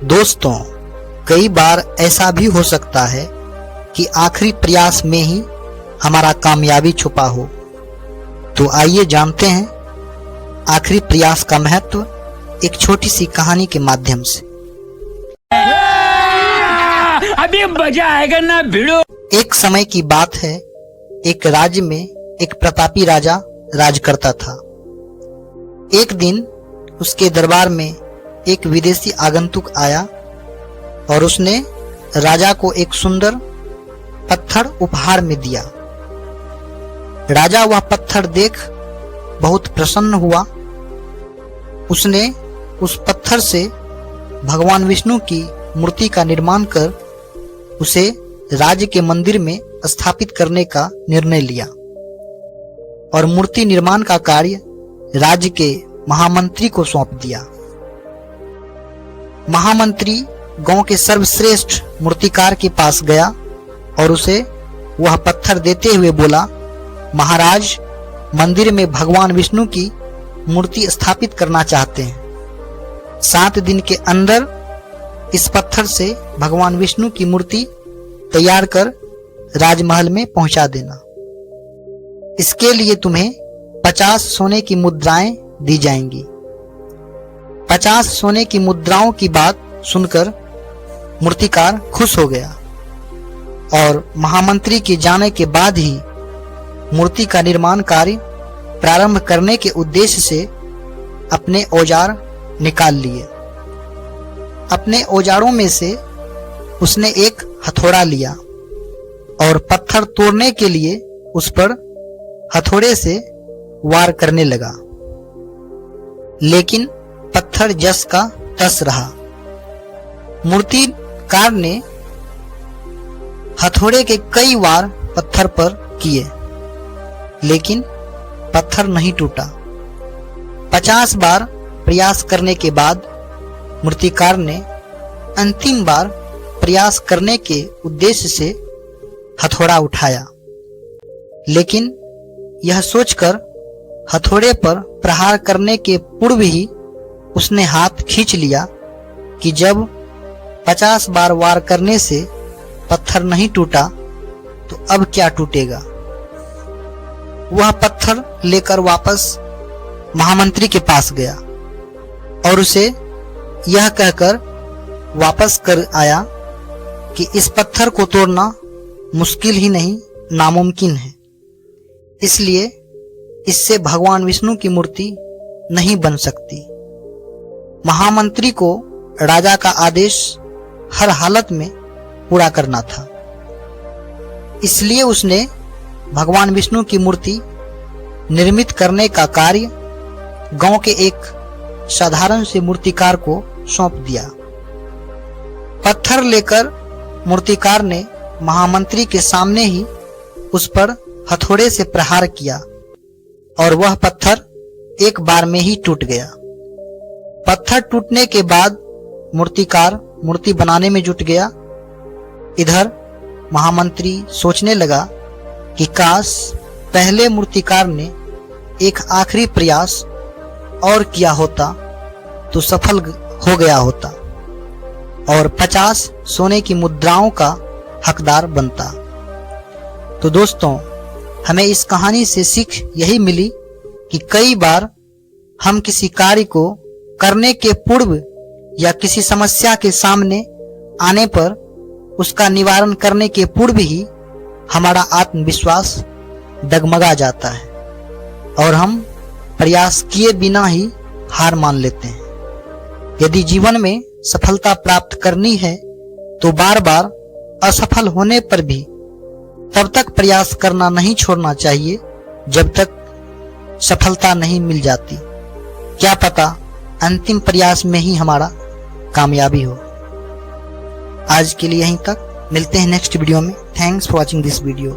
दोस्तों, कई बार ऐसा भी हो सकता है कि आखिरी प्रयास में ही हमारा कामयाबी छुपा हो। तो आइए जानते हैं आखिरी प्रयास का महत्व एक छोटी सी कहानी के माध्यम से। अभी मजा आएगा ना भिड़ो। एक समय की बात है, एक राज्य में एक प्रतापी राजा राज करता था। एक दिन उसके दरबार में एक विदेशी आगंतुक आया और उसने राजा को एक सुंदर पत्थर उपहार में दिया। राजा वह पत्थर देख बहुत प्रसन्न हुआ। उसने उस पत्थर से भगवान विष्णु की मूर्ति का निर्माण कर उसे राज्य के मंदिर में स्थापित करने का निर्णय लिया और मूर्ति निर्माण का कार्य राज्य के महामंत्री को सौंप दिया। महामंत्री गांव के सर्वश्रेष्ठ मूर्तिकार के पास गया और उसे वह पत्थर देते हुए बोला, महाराज, मंदिर में भगवान विष्णु की मूर्ति स्थापित करना चाहते हैं। 7 दिन के अंदर इस पत्थर से भगवान विष्णु की मूर्ति तैयार कर राजमहल में पहुंचा देना। इसके लिए तुम्हें 50 सोने की मुद्राएं दी जाएंगी। 50 सोने की मुद्राओं की बात सुनकर मूर्तिकार खुश हो गया और महामंत्री के जाने के बाद ही मूर्ति का निर्माण कार्य प्रारंभ करने के उद्देश्य से अपने औजार निकाल लिए। अपने औजारों में से उसने एक हथौड़ा लिया और पत्थर तोड़ने के लिए उस पर हथौड़े से वार करने लगा, लेकिन पत्थर जस का तस रहा। मूर्तिकार ने हथौड़े के कई वार पत्थर पर किए, लेकिन पत्थर नहीं टूटा। 50 बार प्रयास करने के बाद मूर्तिकार ने अंतिम बार प्रयास करने के उद्देश्य से हथौड़ा उठाया, लेकिन यह सोचकर हथौड़े पर प्रहार करने के पूर्व ही उसने हाथ खींच लिया कि जब 50 बार वार करने से पत्थर नहीं टूटा तो अब क्या टूटेगा। वह पत्थर लेकर वापस महामंत्री के पास गया और उसे यह कहकर वापस कर आया कि इस पत्थर को तोड़ना मुश्किल ही नहीं, नामुमकिन है। इसलिए इससे भगवान विष्णु की मूर्ति नहीं बन सकती। महामंत्री को राजा का आदेश हर हालत में पूरा करना था, इसलिए उसने भगवान विष्णु की मूर्ति निर्मित करने का कार्य गांव के एक साधारण से मूर्तिकार को सौंप दिया। पत्थर लेकर मूर्तिकार ने महामंत्री के सामने ही उस पर हथौड़े से प्रहार किया और वह पत्थर एक बार में ही टूट गया। पत्थर टूटने के बाद मूर्तिकार मूर्ति बनाने में जुट गया। इधर महामंत्री सोचने लगा कि काश पहले मूर्तिकार ने एक आखिरी प्रयास और किया होता तो सफल हो गया होता और 50 सोने की मुद्राओं का हकदार बनता। तो दोस्तों, हमें इस कहानी से सीख यही मिली कि कई बार हम किसी कार्य को करने के पूर्व या किसी समस्या के सामने आने पर उसका निवारण करने के पूर्व ही हमारा आत्मविश्वास डगमगा जाता है और हम प्रयास किए बिना ही हार मान लेते हैं। यदि जीवन में सफलता प्राप्त करनी है तो बार बार असफल होने पर भी तब तक प्रयास करना नहीं छोड़ना चाहिए जब तक सफलता नहीं मिल जाती। क्या पता अंतिम प्रयास में ही हमारा कामयाबी हो। आज के लिए यहीं तक, मिलते हैं नेक्स्ट वीडियो में। Thanks for watching this video.